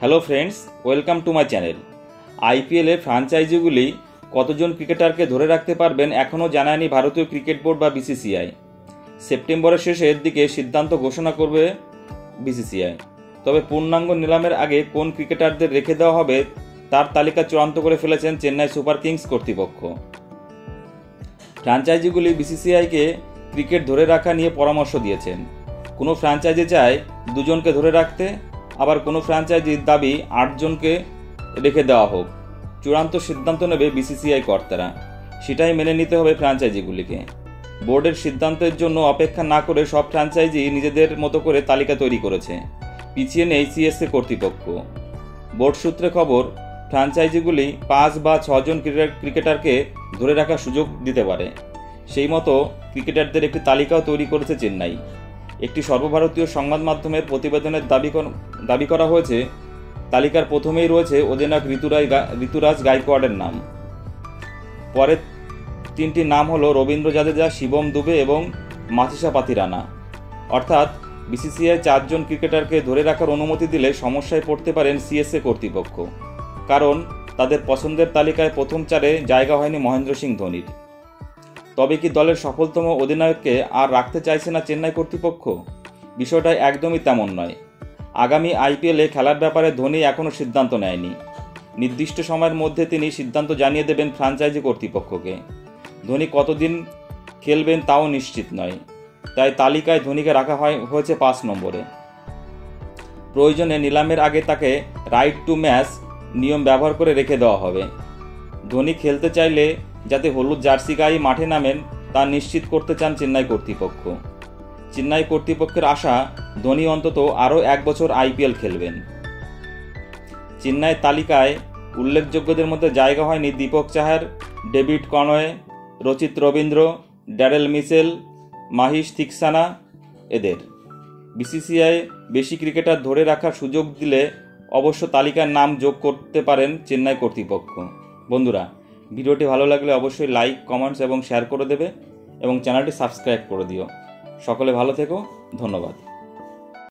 Hello friends, welcome to my channel. আইপিএলে ফ্র্যাঞ্চাইজিগুলি কতজন ক্রিকেটারকে ধরে রাখতে পারবেন এখনও জানায়নি ভারতীয় ক্রিকেট বোর্ড বা বিসিসিআই। সেপ্টেম্বরের শেষের দিকে সিদ্ধান্ত ঘোষণা করবে বিসিসিআই। তবে পূর্ণাঙ্গ নিলামের আগে কোন ক্রিকেটারদের রেখে দেওয়া হবে তার তালিকা চূড়ান্ত করে ফেলেছেন চেন্নাই সুপার কিংস কর্তৃপক্ষ। ফ্র্যাঞ্চাইজিগুলি বিসিসিআইকে ক্রিকেট ধরে রাখা নিয়ে পরামর্শ দিয়েছেন। কোনো ফ্র্যাঞ্চাইজি চায় 2 জনকে ধরে রাখতে, আবার কোনো ফ্র্যাঞ্চাইজির দাবি 8 জনকে রেখে দেওয়া হোক। চূড়ান্ত সিদ্ধান্ত নেবে বিসিসিআই কর্তারা, সেটাই মেনে নিতে হবে ফ্র্যাঞ্চাইজিগুলিকে। বোর্ডের সিদ্ধান্তের জন্য অপেক্ষা না করে সব ফ্র্যাঞ্চাইজি নিজেদের মতো করে তালিকা তৈরি করেছে, পিছিয়ে নেই সিএসএ কর্তৃপক্ষ। বোর্ড সূত্রে খবর, ফ্র্যাঞ্চাইজিগুলি 5 বা 6 জন ক্রিকেটারকে ধরে রাখার সুযোগ দিতে পারে। সেই মতো ক্রিকেটারদের একটি তালিকাও তৈরি করেছে চেন্নাই। একটি সর্বভারতীয় সংবাদ মাধ্যমের প্রতিবেদনের দাবি করা হয়েছে, তালিকার প্রথমেই রয়েছে অধিনায়ক ঋতুরাজ গাইকোয়াড়ের নাম। পরের 3টি নাম হলো রবীন্দ্র জাদেজা, শিবম দুবে এবং মাথিসা পাতিরানা। অর্থাৎ বিসিসিআই 4 জন ক্রিকেটারকে ধরে রাখার অনুমতি দিলে সমস্যায় পড়তে পারেন সিএসএ কর্তৃপক্ষ, কারণ তাদের পছন্দের তালিকায় প্রথম 4-এ জায়গা হয়নি মহেন্দ্র সিং ধোনির। তবে কি দলের সফলতম অধিনায়ককে আর রাখতে চাইছে না চেন্নাই কর্তৃপক্ষ? বিষয়টা একদমই তেমন নয়। আগামী আইপিএলে খেলার ব্যাপারে ধোনি এখনও সিদ্ধান্ত নেয়নি। নির্দিষ্ট সময়ের মধ্যে তিনি সিদ্ধান্ত জানিয়ে দেবেন ফ্র্যাঞ্চাইজি কর্তৃপক্ষকে। ধোনি কতদিন খেলবেন তাও নিশ্চিত নয়, তাই তালিকায় ধোনিকে রাখা হয়েছে 5 নম্বরে। প্রয়োজনে নিলামের আগে তাকে রাইট টু ম্যাচ নিয়ম ব্যবহার করে রেখে দেওয়া হবে। ধোনি খেলতে চাইলে যাতে হলুদ জার্সি গায়ে মাঠে নামেন তা নিশ্চিত করতে চান চেন্নাই কর্তৃপক্ষ। চেন্নাই কর্তৃপক্ষের আশা, ধোনি অন্তত আরও 1 বছর আইপিএল খেলবেন। চেন্নাই তালিকায় উল্লেখযোগ্যদের মধ্যে জায়গা হয়নি দীপক চাহার, ডেভিড কনওয়ে, রচিত রবীন্দ্র, ড্যারেল মিচেল, মাহিশ থিকসানা এদের। বিসিসিআই বেশি ক্রিকেটার ধরে রাখার সুযোগ দিলে অবশ্য তালিকার নাম যোগ করতে পারেন চেন্নাই কর্তৃপক্ষ। বন্ধুরা, ভিডিওটি ভালো লাগলে অবশ্যই লাইক, কমেন্টস এবং শেয়ার করে দেবে এবং চ্যানেলটি সাবস্ক্রাইব করে দিও। সকলে ভালো থেকো, ধন্যবাদ।